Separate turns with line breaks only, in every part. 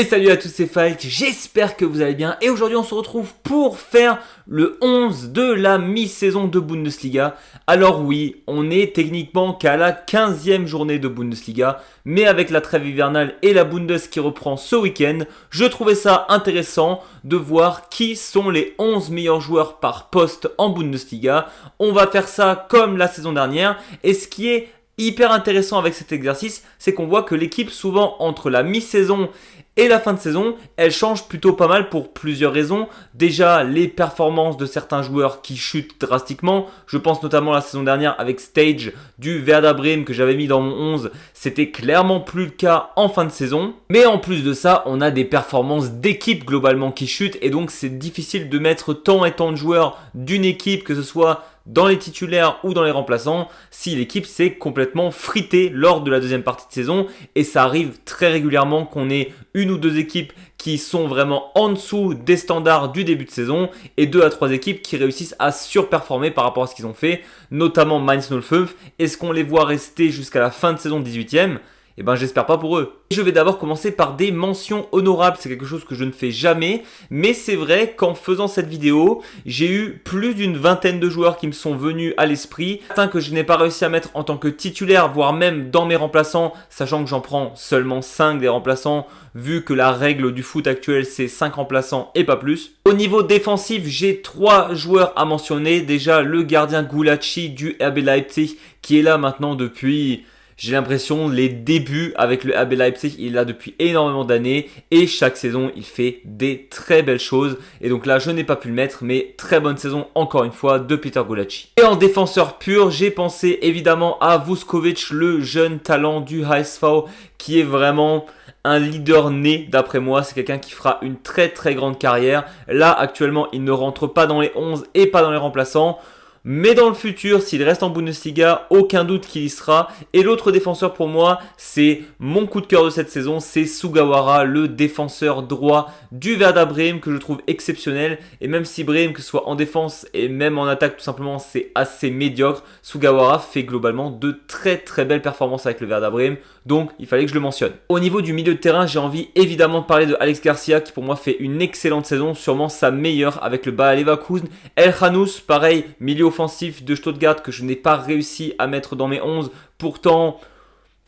Et salut à tous, c'est Falk, j'espère que vous allez bien. Et aujourd'hui on se retrouve pour faire le 11 de la mi-saison de Bundesliga. Alors oui, on est techniquement qu'à la 15e journée de Bundesliga. Mais avec la trêve hivernale et la Bundes qui reprend ce week-end, je trouvais ça intéressant de voir qui sont les 11 meilleurs joueurs par poste en Bundesliga. On va faire ça comme la saison dernière. Et ce qui est hyper intéressant avec cet exercice, c'est qu'on voit que l'équipe, souvent entre la mi-saison et la fin de saison, elle change plutôt pas mal pour plusieurs raisons. Déjà, les performances de certains joueurs qui chutent drastiquement. Je pense notamment à la saison dernière avec Stage du Werder Bremen que j'avais mis dans mon 11. C'était clairement plus le cas en fin de saison. Mais en plus de ça, on a des performances d'équipe globalement qui chutent. Et donc, c'est difficile de mettre tant et tant de joueurs d'une équipe, que ce soit dans les titulaires ou dans les remplaçants, si l'équipe s'est complètement fritée lors de la deuxième partie de saison. Et ça arrive très régulièrement qu'on ait une ou deux équipes qui sont vraiment en dessous des standards du début de saison et 2 à 3 équipes qui réussissent à surperformer par rapport à ce qu'ils ont fait, notamment Mainz 05. Est-ce qu'on les voit rester jusqu'à la fin de saison 18e ? Eh ben, j'espère pas pour eux. Je vais d'abord commencer par des mentions honorables, c'est quelque chose que je ne fais jamais, mais c'est vrai qu'en faisant cette vidéo, j'ai eu plus d'une vingtaine de joueurs qui me sont venus à l'esprit, certains que je n'ai pas réussi à mettre en tant que titulaire, voire même dans mes remplaçants, sachant que j'en prends seulement 5 des remplaçants, vu que la règle du foot actuel c'est 5 remplaçants et pas plus. Au niveau défensif, j'ai 3 joueurs à mentionner. Déjà le gardien Gulácsi du RB Leipzig qui est là maintenant depuis... J'ai l'impression les débuts avec le RB Leipzig, il est là depuis énormément d'années et chaque saison il fait des très belles choses. Et donc là je n'ai pas pu le mettre, mais très bonne saison encore une fois de Peter Gulácsi. Et en défenseur pur, j'ai pensé évidemment à Vuskovic, le jeune talent du HSV qui est vraiment un leader né d'après moi. C'est quelqu'un qui fera une très très grande carrière. Là actuellement il ne rentre pas dans les 11 et pas dans les remplaçants. Mais dans le futur, s'il reste en Bundesliga, aucun doute qu'il y sera. Et l'autre défenseur pour moi, c'est mon coup de cœur de cette saison, c'est Sugawara, le défenseur droit du Werder Bremen que je trouve exceptionnel. Et même si Bremen, que ce soit en défense et même en attaque tout simplement, c'est assez médiocre, Sugawara fait globalement de très très belles performances avec le Werder Bremen. Donc il fallait que je le mentionne. Au niveau du milieu de terrain, j'ai envie évidemment de parler de Alex Garcia qui pour moi fait une excellente saison, sûrement sa meilleure avec le Bayer Leverkusen. El Khanous, pareil, milieu offensif de Stuttgart que je n'ai pas réussi à mettre dans mes 11. Pourtant,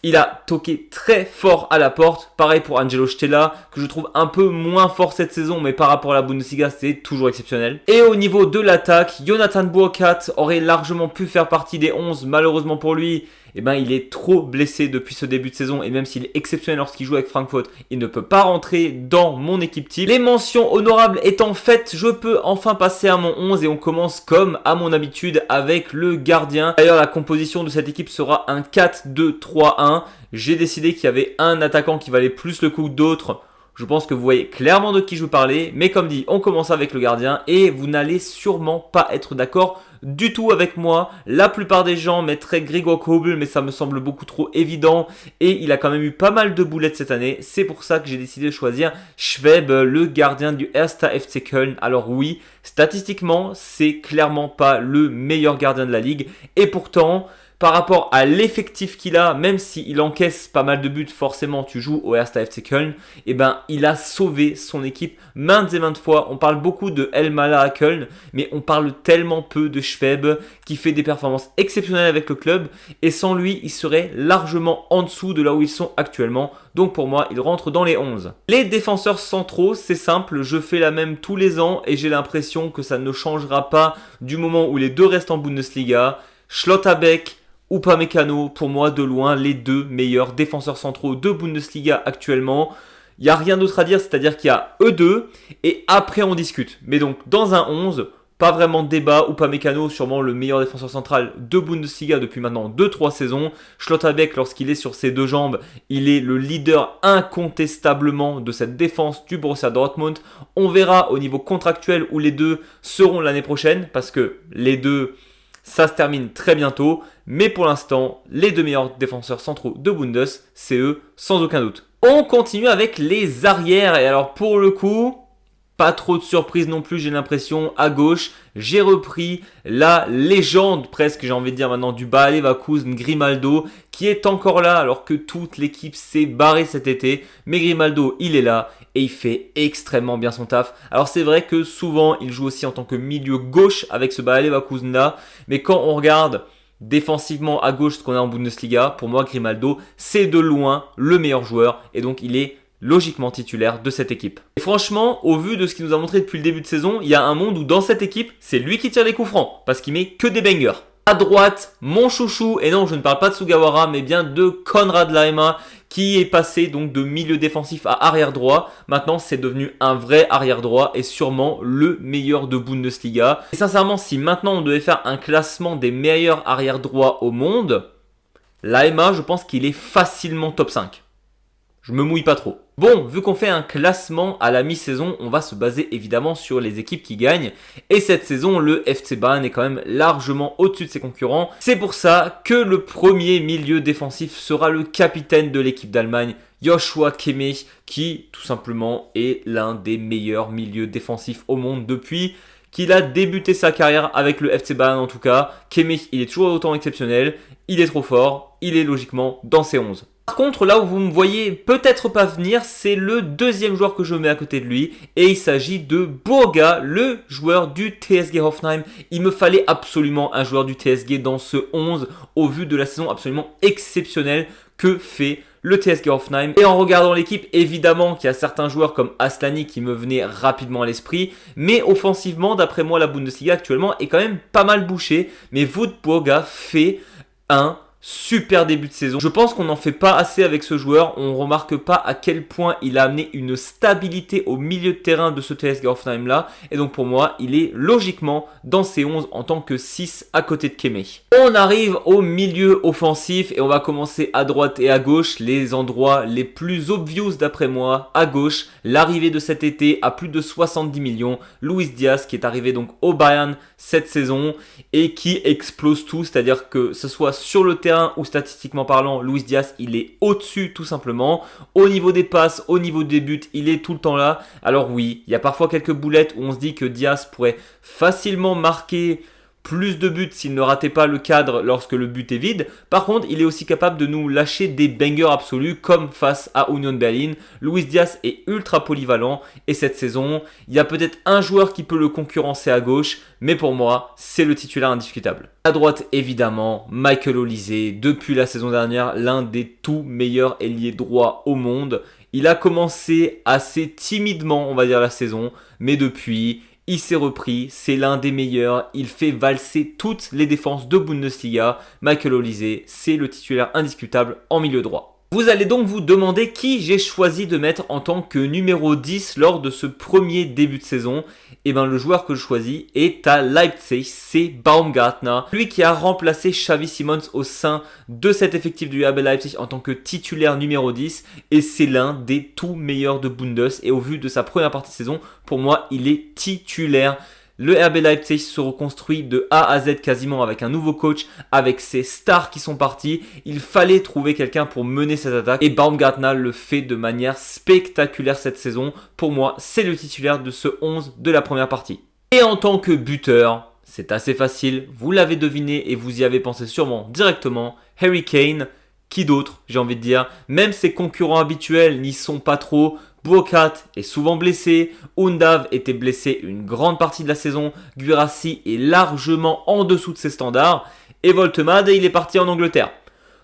il a toqué très fort à la porte. Pareil pour Angelo Stella, que je trouve un peu moins fort cette saison, mais par rapport à la Bundesliga, c'est toujours exceptionnel. Et au niveau de l'attaque, Jonathan Burkardt aurait largement pu faire partie des 11. Malheureusement pour lui, eh ben, il est trop blessé depuis ce début de saison. Et même s'il est exceptionnel lorsqu'il joue avec Francfort, il ne peut pas rentrer dans mon équipe type. Les mentions honorables étant faites, je peux enfin passer à mon 11. Et on commence comme à mon habitude avec le gardien. D'ailleurs, la composition de cette équipe sera un 4-2-3-1. J'ai décidé qu'il y avait un attaquant qui valait plus le coup que d'autres. Je pense que vous voyez clairement de qui je veux parler. Mais comme dit, on commence avec le gardien. Et vous n'allez sûrement pas être d'accord du tout avec moi. La plupart des gens mettraient Gregor Kobel, mais ça me semble beaucoup trop évident. Et il a quand même eu pas mal de boulettes cette année. C'est pour ça que j'ai décidé de choisir Schweb, le gardien du 1. FC Köln. Alors oui, statistiquement, c'est clairement pas le meilleur gardien de la ligue. Et pourtant... par rapport à l'effectif qu'il a, même s'il encaisse pas mal de buts, forcément tu joues au 1. FC Köln, et ben il a sauvé son équipe maintes et maintes fois. On parle beaucoup de Elmala à Köln, mais on parle tellement peu de Schweb qui fait des performances exceptionnelles avec le club. Et sans lui, il serait largement en dessous de là où ils sont actuellement. Donc pour moi, il rentre dans les 11. Les défenseurs centraux, c'est simple, je fais la même tous les ans et j'ai l'impression que ça ne changera pas du moment où les deux restent en Bundesliga. Schlotterbeck, Upamecano, pour moi de loin les 2 meilleurs défenseurs centraux de Bundesliga actuellement. Il n'y a rien d'autre à dire, c'est-à-dire qu'il y a eux deux et après on discute. Mais donc dans un 11, pas vraiment de débat. Upamecano, sûrement le meilleur défenseur central de Bundesliga depuis maintenant 2-3 saisons. Schlotterbeck, lorsqu'il est sur ses 2 jambes, il est le leader incontestablement de cette défense du Borussia Dortmund. On verra au niveau contractuel où les deux seront l'année prochaine parce que les deux... ça se termine très bientôt, mais pour l'instant, les 2 meilleurs défenseurs centraux de Bundes, c'est eux, sans aucun doute. On continue avec les arrières, et alors pour le coup, Pas trop de surprise non plus, j'ai l'impression. À gauche, j'ai repris la légende presque, j'ai envie de dire maintenant, du Bayer Leverkusen, Grimaldo, qui est encore là alors que toute l'équipe s'est barrée cet été. Mais Grimaldo, il est là et il fait extrêmement bien son taf. Alors c'est vrai que souvent, il joue aussi en tant que milieu gauche avec ce Bayer Leverkusen là. Mais quand on regarde défensivement à gauche ce qu'on a en Bundesliga, pour moi, Grimaldo, c'est de loin le meilleur joueur. Et donc, il est logiquement titulaire de cette équipe. Et franchement, au vu de ce qu'il nous a montré depuis le début de saison, il y a un monde où dans cette équipe, c'est lui qui tire les coups francs, parce qu'il met que des bangers. À droite, mon chouchou, et non, je ne parle pas de Sugawara, mais bien de Konrad Laimer, qui est passé donc de milieu défensif à arrière droit. Maintenant, c'est devenu un vrai arrière droit et sûrement le meilleur de Bundesliga. Et sincèrement, si maintenant on devait faire un classement des meilleurs arrière droits au monde, Laimer, je pense qu'il est facilement top 5. Je me mouille pas trop. Bon, vu qu'on fait un classement à la mi-saison, on va se baser évidemment sur les équipes qui gagnent. Et cette saison, le FC Bayern est quand même largement au-dessus de ses concurrents. C'est pour ça que le premier milieu défensif sera le capitaine de l'équipe d'Allemagne, Joshua Kimmich, qui tout simplement est l'un des meilleurs milieux défensifs au monde depuis qu'il a débuté sa carrière avec le FC Bayern en tout cas. Kimmich, il est toujours autant exceptionnel, il est trop fort, il est logiquement dans ses 11. Par contre, là où vous me voyez peut-être pas venir, c'est le deuxième joueur que je mets à côté de lui. Et il s'agit de Burga, le joueur du TSG Hoffenheim. Il me fallait absolument un joueur du TSG dans ce 11 au vu de la saison absolument exceptionnelle que fait le TSG Hoffenheim. Et en regardant l'équipe, évidemment qu'il y a certains joueurs comme Aslani qui me venaient rapidement à l'esprit. Mais offensivement, d'après moi, la Bundesliga actuellement est quand même pas mal bouchée. Mais Wout Burga fait un super début de saison. Je pense qu'on n'en fait pas assez avec ce joueur. On ne remarque pas à quel point il a amené une stabilité au milieu de terrain de ce TSG Hoffenheim là. Et donc pour moi, il est logiquement dans ses 11 en tant que 6 à côté de Kimmich. On arrive au milieu offensif et on va commencer à droite et à gauche. Les endroits les plus obvious d'après moi. À gauche, l'arrivée de cet été à plus de 70 millions. Luis Diaz qui est arrivé donc au Bayern cette saison et qui explose tout. C'est-à-dire que ce soit sur le terrain ou statistiquement parlant, Luis Diaz, il est au-dessus tout simplement. Au niveau des passes, au niveau des buts, il est tout le temps là. Alors oui, il y a parfois quelques boulettes où on se dit que Diaz pourrait facilement marquer plus de buts s'il ne ratait pas le cadre lorsque le but est vide. Par contre, il est aussi capable de nous lâcher des bangers absolus comme face à Union Berlin. Luis Diaz est ultra polyvalent et cette saison, il y a peut-être un joueur qui peut le concurrencer à gauche, mais pour moi, c'est le titulaire indiscutable. À droite, évidemment, Michael Olise, depuis la saison dernière, l'un des tout meilleurs ailiers droits au monde. Il a commencé assez timidement, on va dire, la saison, mais depuis, il s'est repris, c'est l'un des meilleurs, il fait valser toutes les défenses de Bundesliga. Michael Olise, c'est le titulaire indiscutable en milieu droit. Vous allez donc vous demander qui j'ai choisi de mettre en tant que numéro 10 lors de ce premier début de saison. Et bien le joueur que je choisis est à Leipzig, c'est Baumgartner. Lui qui a remplacé Xavi Simons au sein de cet effectif du RB Leipzig en tant que titulaire numéro 10. Et c'est l'un des tout meilleurs de Bundes. Et au vu de sa première partie de saison, pour moi, il est titulaire. Le RB Leipzig se reconstruit de A à Z quasiment avec un nouveau coach, avec ses stars qui sont partis. Il fallait trouver quelqu'un pour mener cette attaque et Baumgartner le fait de manière spectaculaire cette saison. Pour moi, c'est le titulaire de ce 11 de la première partie. Et en tant que buteur, c'est assez facile, vous l'avez deviné et vous y avez pensé sûrement directement, Harry Kane. Qui d'autre, j'ai envie de dire. Même ses concurrents habituels n'y sont pas trop. Burkhardt est souvent blessé, Undav était blessé une grande partie de la saison, Guirassy est largement en dessous de ses standards, et Voltemade, il est parti en Angleterre.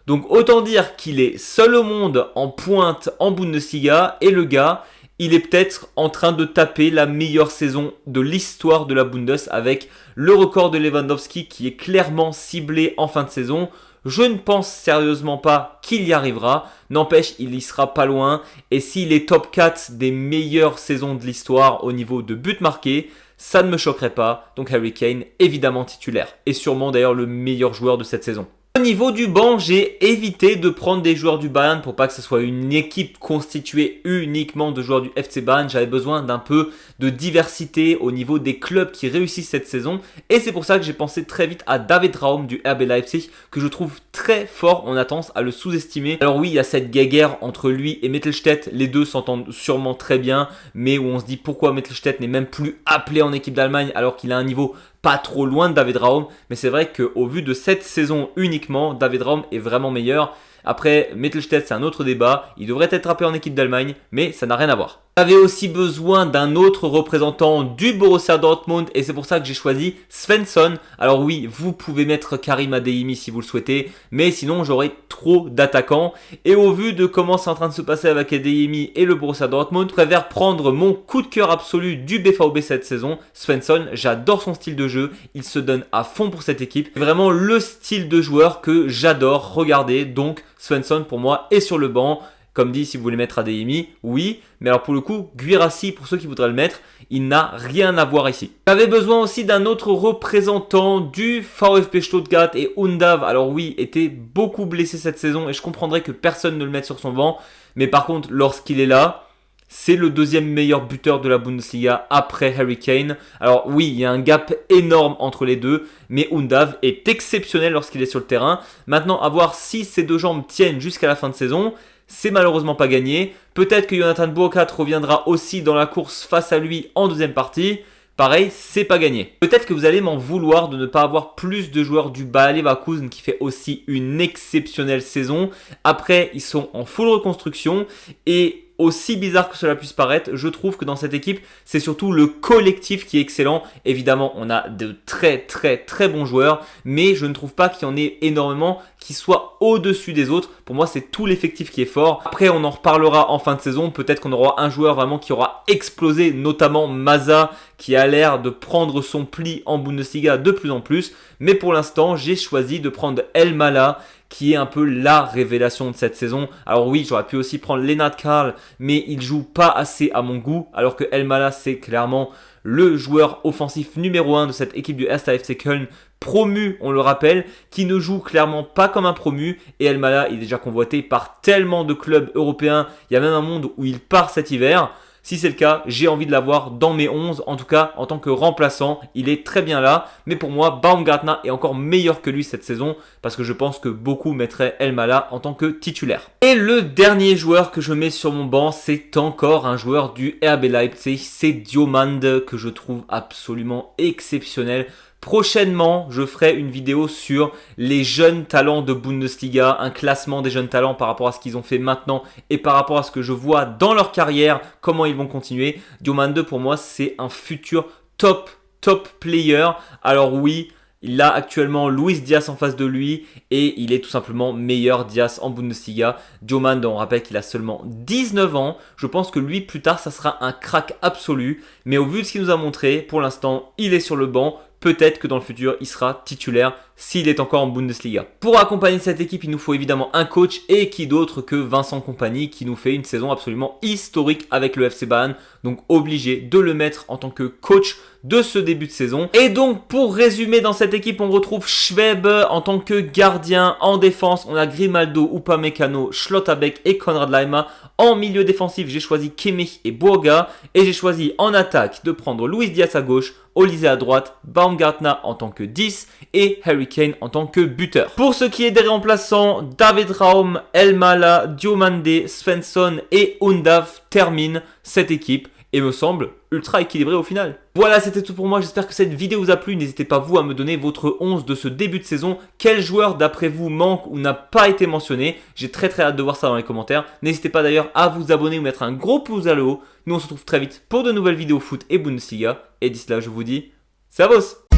Donc autant dire qu'il est seul au monde en pointe en Bundesliga, et le gars, il est peut-être en train de taper la meilleure saison de l'histoire de la Bundes avec le record de Lewandowski qui est clairement ciblé en fin de saison. Je ne pense sérieusement pas qu'il y arrivera, n'empêche il y sera pas loin et s'il est top 4 des meilleures saisons de l'histoire au niveau de buts marqués, ça ne me choquerait pas, donc Harry Kane évidemment titulaire et sûrement d'ailleurs le meilleur joueur de cette saison. Au niveau du banc, j'ai évité de prendre des joueurs du Bayern pour pas que ce soit une équipe constituée uniquement de joueurs du FC Bayern. J'avais besoin d'un peu de diversité au niveau des clubs qui réussissent cette saison. Et c'est pour ça que j'ai pensé très vite à David Raum du RB Leipzig, que je trouve très fort. On a tendance à le sous-estimer. Alors oui, il y a cette guéguerre entre lui et Mittelstädt. Les deux s'entendent sûrement très bien, mais où on se dit pourquoi Mittelstädt n'est même plus appelé en équipe d'Allemagne alors qu'il a un niveau pas trop loin de David Raum, mais c'est vrai qu'au vu de cette saison uniquement, David Raum est vraiment meilleur. Après, Mittelstädt, c'est un autre débat. Il devrait être rappelé en équipe d'Allemagne, mais ça n'a rien à voir. J'avais aussi besoin d'un autre représentant du Borussia Dortmund et c'est pour ça que j'ai choisi Svensson. Alors oui, vous pouvez mettre Karim Adeyemi si vous le souhaitez, mais sinon j'aurais trop d'attaquants. Et au vu de comment c'est en train de se passer avec Adeyemi et le Borussia Dortmund, je préfère prendre mon coup de cœur absolu du BVB cette saison, Svensson. J'adore son style de jeu, il se donne à fond pour cette équipe. C'est vraiment le style de joueur que j'adore regarder, donc Svensson pour moi est sur le banc. Comme dit, si vous voulez mettre Adeyemi, oui. Mais alors pour le coup, Guirassy, pour ceux qui voudraient le mettre, il n'a rien à voir ici. J'avais besoin aussi d'un autre représentant du VfB Stuttgart et Undav. Alors oui, était beaucoup blessé cette saison et je comprendrais que personne ne le mette sur son banc. Mais par contre, lorsqu'il est là, c'est le deuxième meilleur buteur de la Bundesliga après Harry Kane. Alors oui, il y a un gap énorme entre les deux, mais Undav est exceptionnel lorsqu'il est sur le terrain. Maintenant, à voir si ces deux jambes tiennent jusqu'à la fin de saison. C'est malheureusement pas gagné. Peut-être que Jonathan Burkhardt reviendra aussi dans la course face à lui en deuxième partie. Pareil, c'est pas gagné. Peut-être que vous allez m'en vouloir de ne pas avoir plus de joueurs du Bayer Leverkusen qui fait aussi une exceptionnelle saison. Après, ils sont en full reconstruction et aussi bizarre que cela puisse paraître, je trouve que dans cette équipe, c'est surtout le collectif qui est excellent. Évidemment, on a de très bons joueurs, mais je ne trouve pas qu'il y en ait énormément qui soient au-dessus des autres. Pour moi, c'est tout l'effectif qui est fort. Après, on en reparlera en fin de saison. Peut-être qu'on aura un joueur vraiment qui aura explosé, notamment Maza, qui a l'air de prendre son pli en Bundesliga de plus en plus. Mais pour l'instant, j'ai choisi de prendre Elmala, qui est un peu la révélation de cette saison. Alors oui, j'aurais pu aussi prendre Lennart Karl, mais il joue pas assez à mon goût, alors que Elmala, c'est clairement le joueur offensif numéro 1 de cette équipe du 1. FC Köln, promu, on le rappelle, qui ne joue clairement pas comme un promu. Et Elmala est déjà convoité par tellement de clubs européens. Il y a même un monde où il part cet hiver. Si c'est le cas, j'ai envie de l'avoir dans mes 11, en tout cas en tant que remplaçant, il est très bien là. Mais pour moi, Baumgartner est encore meilleur que lui cette saison parce que je pense que beaucoup mettraient Elmala en tant que titulaire. Et le dernier joueur que je mets sur mon banc, c'est encore un joueur du RB Leipzig, c'est Diomande que je trouve absolument exceptionnel. Prochainement, je ferai une vidéo sur les jeunes talents de Bundesliga, un classement des jeunes talents par rapport à ce qu'ils ont fait maintenant et par rapport à ce que je vois dans leur carrière, comment ils vont continuer. Diomande, pour moi, c'est un futur top player. Alors oui, il a actuellement Luis Diaz en face de lui et il est tout simplement meilleur Diaz en Bundesliga. Diomande, on rappelle qu'il a seulement 19 ans. Je pense que lui, plus tard, ça sera un crack absolu. Mais au vu de ce qu'il nous a montré, pour l'instant, il est sur le banc. Peut-être que dans le futur, il sera titulaire s'il est encore en Bundesliga. Pour accompagner cette équipe, il nous faut évidemment un coach et qui d'autre que Vincent Kompany qui nous fait une saison absolument historique avec le FC Bayern. Donc obligé de le mettre en tant que coach de ce début de saison. Et donc pour résumer, dans cette équipe, on retrouve Schweb en tant que gardien. En défense, on a Grimaldo, Upamecano, Schlotterbeck et Konrad Laimer. En milieu défensif, j'ai choisi Kimmich et Burga. Et j'ai choisi en attaque de prendre Luis Diaz à gauche, Olise à droite, Baumgartner en tant que 10 et Harry Kane en tant que buteur. Pour ce qui est des remplaçants, David Raum, Elmala, Diomande, Svensson et Undav terminent cette équipe et me semble ultra équilibré au final. Voilà, c'était tout pour moi. J'espère que cette vidéo vous a plu. N'hésitez pas vous à me donner votre 11 de ce début de saison. Quel joueur d'après vous manque ou n'a pas été mentionné? J'ai très hâte de voir ça dans les commentaires. N'hésitez pas d'ailleurs à vous abonner ou mettre un gros pouce vers le haut. Nous on se retrouve très vite pour de nouvelles vidéos foot et Bundesliga. Et d'ici là, je vous dis, servus!